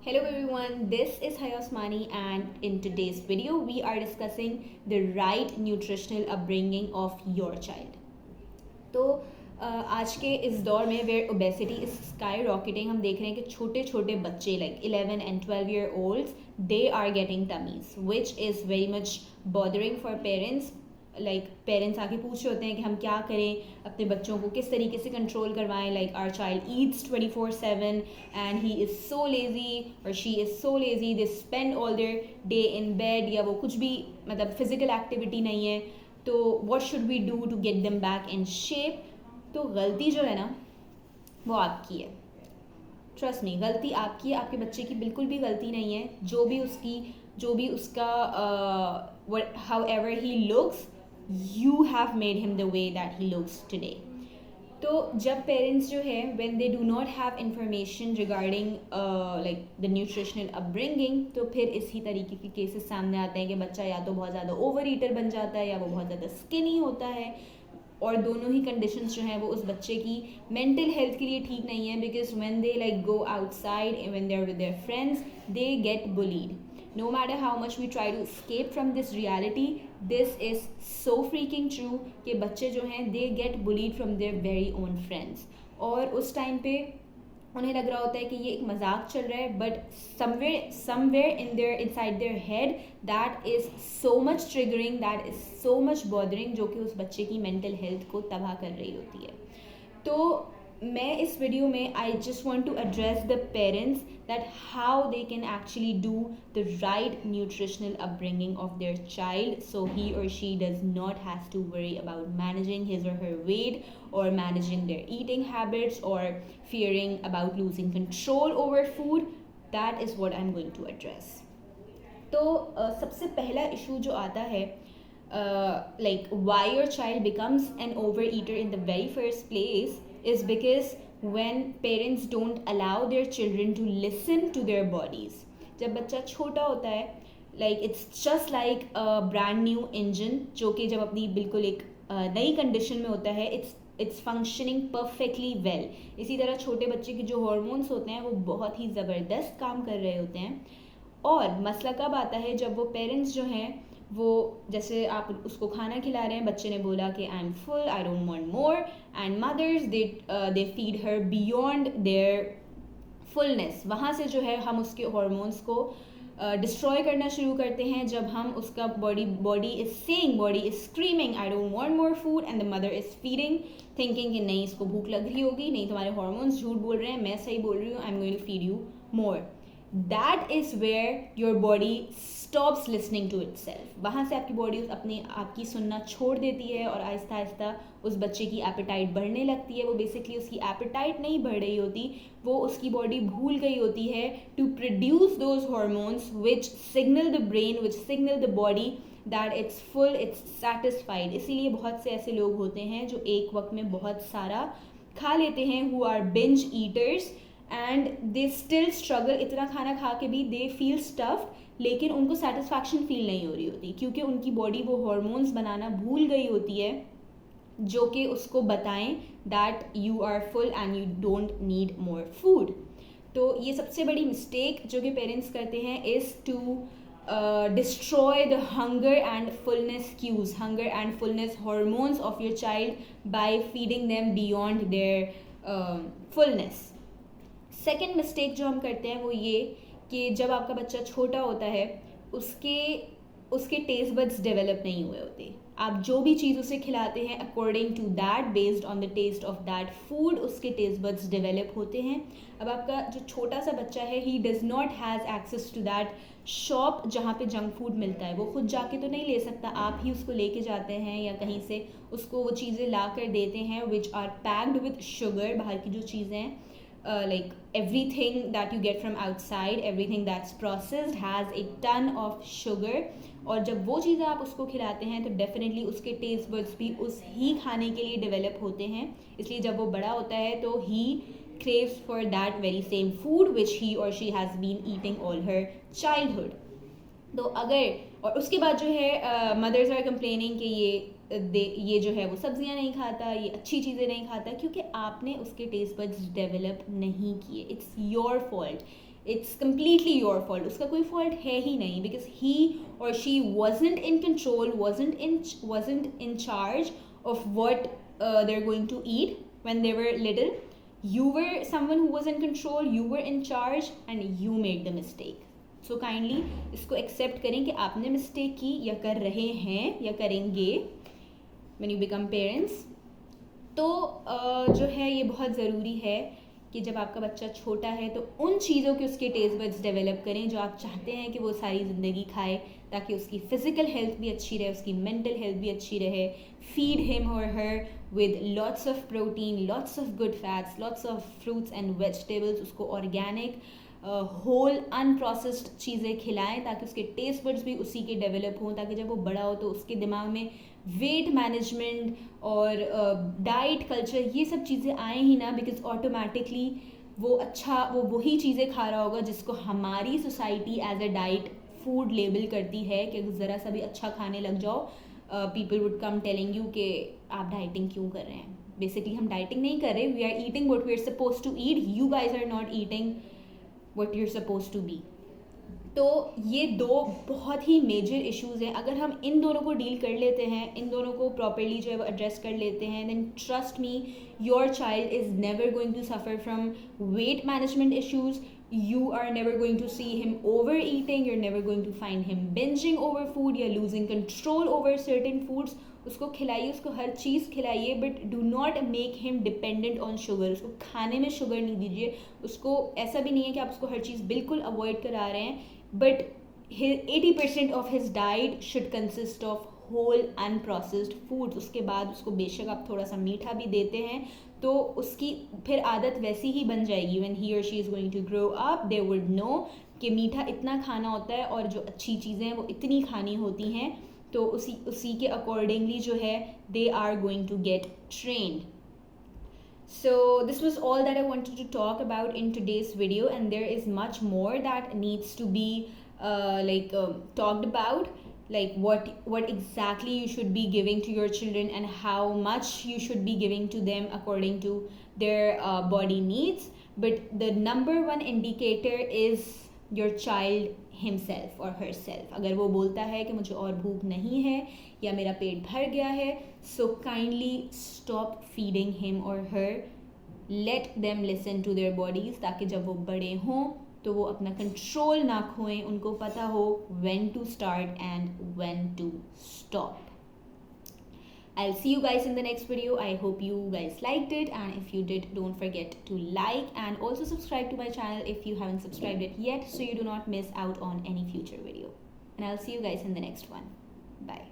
Hello everyone, this is Haya Osmani and in today's video we are discussing the right nutritional upbringing of your child. तो आज के इस दौर में where obesity is sky rocketing हम देख रहे हैं कि छोटे छोटे बच्चे like 11 and 12 year olds they are getting tummies which is very much bothering for parents. Like parents आके पूछ रहे होते हैं कि हम क्या करें, अपने बच्चों को किस तरीके से कंट्रोल करवाएं. Like our child eats 24/7 and he is so lazy और she is so lazy, they spend all their day in bed, या वो कुछ भी मतलब फिजिकल एक्टिविटी नहीं है. तो what should we do to get them back in shape. तो गलती जो है ना वो आपकी है. ट्रस्ट नहीं, गलती आपकी है, आपके बच्चे की बिल्कुल भी गलती नहीं है. जो भी उसका how ever he looks, you have made him the way that he looks today. तो जब पेरेंट्स जो है when they do not have information regarding like the nutritional upbringing, तो फिर इसी तरीके के केसेस सामने आते हैं कि बच्चा या तो बहुत ज़्यादा ओवर ईटर बन जाता है या वो बहुत ज़्यादा स्किनी होता है. और दोनों ही कंडीशंस जो हैं वो उस बच्चे की मेंटल हेल्थ के लिए ठीक नहीं है. Because when they like go outside, when they are with their friends, they get bullied. No matter how much we try to escape from this reality, this is so freaking true कि बच्चे जो हैं they get bullied from their very own friends. और उस time पे उन्हें लग रहा होता है कि ये एक मजाक चल रहा है, but somewhere inside their head that is so much triggering, that is so much bothering, जो कि उस बच्चे की mental health को तबाह कर रही होती है. तो मैं इस वीडियो में I just want to address the parents that how they can actually do the right nutritional upbringing of their child, so he और she does not have to worry about managing his or her weight or managing their eating habits or fearing about losing control over food. That is what I'm going to address. तो सबसे पहला issue जो आता है like why your child becomes an overeater in the very first place is because when parents don't allow their children to listen to their bodies. जब बच्चा छोटा होता है, like it's just like a brand new engine जो कि जब अपनी बिल्कुल एक नई कंडीशन में होता है, इट्स फंक्शनिंग परफेक्टली वेल. इसी तरह छोटे बच्चे के जो हॉर्मोन्स होते हैं वो बहुत ही ज़बरदस्त काम कर रहे होते हैं. और मसला कब आता है, जब वो पेरेंट्स जो हैं वो, जैसे आप उसको खाना खिला रहे हैं, बच्चे ने बोला कि I am full, I don't want more, and mothers they feed her beyond their fullness. वहाँ से जो है हम उसके हॉर्मोन्स को डिस्ट्रॉय करना शुरू करते हैं. जब हम उसका body is screaming I don't want more food, and the mother is feeding thinking कि नहीं इसको भूख लग रही होगी, नहीं तुम्हारे हॉर्मोन्स झूठ बोल रहे हैं, मैं सही बोल रही हूँ, I am going to feed you more. That is where your body stops listening to itself. वहाँ से आपकी बॉडी अपने आपकी सुनना छोड़ देती है और आहिस्ता आहिस्ता उस बच्चे की एपेटाइट बढ़ने लगती है. वो बेसिकली उसकी एपेटाइट नहीं बढ़ रही होती, वो उसकी बॉडी भूल गई होती है to produce those hormones which signal the brain, which signal the body that it's full, it's satisfied. इसीलिए बहुत से ऐसे लोग होते हैं जो एक वक्त में बहुत सारा खा लेते हैं, who are binge eaters, and they still struggle. इतना खाना खा के भी दे फील स्टफ्ड, लेकिन उनको सेटिस्फैक्शन फील नहीं हो रही होती क्योंकि उनकी बॉडी वो हॉर्मोन्स बनाना भूल गई होती है जो कि उसको बताएं that you are full and you don't need more food. तो ये सबसे बड़ी मिस्टेक जो कि पेरेंट्स करते हैं is to destroy the hunger and fullness hormones of your child by feeding them beyond their fullness. Second mistake जो हम करते हैं वो ये कि जब आपका बच्चा छोटा होता है उसके टेस्ट बड्स डेवलप नहीं हुए होते. आप जो भी चीज़ उसे खिलाते हैं according to that, based on the taste of that food, उसके टेस्ट बड्स डेवलप होते हैं. अब आपका जो छोटा सा बच्चा है, he does not has access to that shop जहाँ पे जंक फूड मिलता है. वो खुद जाके तो नहीं ले सकता, आप ही उसको लेके जाते हैं या कहीं से उसको वो चीज़ें ला कर देते हैं which are packed with sugar. बाहर की जो चीज़ें हैं, like everything that you get from outside, everything that's processed has a ton of sugar. और जब वो चीज़ें आप उसको खिलाते हैं तो डेफिनेटली उसके टेस्ट बड्स भी उस ही खाने के लिए डेवलप होते हैं. इसलिए जब वो बड़ा होता है तो ही craves for that very same food which he or she has been eating all her childhood. तो अगर और उसके बाद जो है मदर्स आर कंप्लेनिंग कि ये जो है वो सब्जियां नहीं खाता, ये अच्छी चीज़ें नहीं खाता, क्योंकि आपने उसके टेस्ट बड्स डेवलप नहीं किए. It's your fault. It's completely your fault, उसका कोई फॉल्ट है ही नहीं, बिकॉज ही और she wasn't in control, wasn't in charge of what they're going to eat when they were little. You were someone who was in control, you were in charge, and you made the mistake. So kindly इसको accept करें कि आपने mistake की या कर रहे हैं या करेंगे when you become parents. तो जो है ये बहुत ज़रूरी है कि जब आपका बच्चा छोटा है तो उन चीज़ों के उसके टेस्ट बड्स डेवलप करें जो आप चाहते हैं कि वो सारी ज़िंदगी खाए, ताकि उसकी फ़िज़िकल हेल्थ भी अच्छी रहे, उसकी मेंटल हेल्थ भी अच्छी रहे. फीड हिम और हर with lots of protein, lots of good fats, lots of fruits and vegetables. उसको organic होल अनप्रोसेस्ड चीज़ें खिलाएं ताकि उसके टेस्ट बड्स भी उसी के डेवलप हों, ताकि जब वो बड़ा हो तो उसके दिमाग में वेट मैनेजमेंट और डाइट कल्चर ये सब चीज़ें आए ही ना, बिकॉज ऑटोमेटिकली वो वही चीज़ें खा रहा होगा जिसको हमारी society as a diet food label करती है कि ज़रा सा भी अच्छा खाने लग जाओ, people would come telling you कि आप डाइटिंग क्यों कर रहे हैं. बेसिकली हम डाइटिंग नहीं कर रहे, we are eating what we are suppose to eat, you guys are not eating what you're supposed to be. तो ये दो बहुत ही मेजर इश्यूज़ हैं. अगर हम इन दोनों को डील कर लेते हैं, इन दोनों को प्रॉपरली जो है वो एड्रेस कर लेते हैं, then trust me your child is never going to suffer from weight management issues. You are never going to see him overeating, you're never going to find him binging over food या losing control over certain foods. उसको खिलाइए, उसको हर चीज़ खिलाइए, but do not make him dependent on sugar. उसको खाने में sugar नहीं दीजिए. उसको ऐसा भी नहीं है कि आप उसको हर चीज़ बिल्कुल अवॉइड करा रहे हैं, but 80% of his diet should consist of whole unprocessed foods. उसके बाद उसको बेशक आप थोड़ा सा मीठा भी देते हैं तो उसकी फिर आदत वैसी ही बन जाएगी. व्हेन ही और she is going to grow up they would know कि मीठा इतना खाना होता है और जो अच्छी चीज़ें हैं वो इतनी खानी होती हैं. तो उसी के अकॉर्डिंगली जो है they are going to get trained. So this was all that I wanted to talk about in today's video, and there is much more that needs to be talked about, like what exactly you should be giving to your children and how much you should be giving to them according to their body needs. But the number one indicator is your child himself or herself. अगर वो बोलता है कि मुझे और भूख नहीं है या मेरा पेट भर गया है, so kindly stop feeding him or her. Let them listen to their bodies, ताकि जब वो बड़े हों तो वो अपना कंट्रोल ना खोएं, उनको पता हो when to start and when to stop. I'll see you guys in the next video. I hope you guys liked it, and if you did, don't forget to like and also subscribe to my channel if you haven't subscribed it yet, so you do not miss out on any future video. And I'll see you guys in the next one. Bye.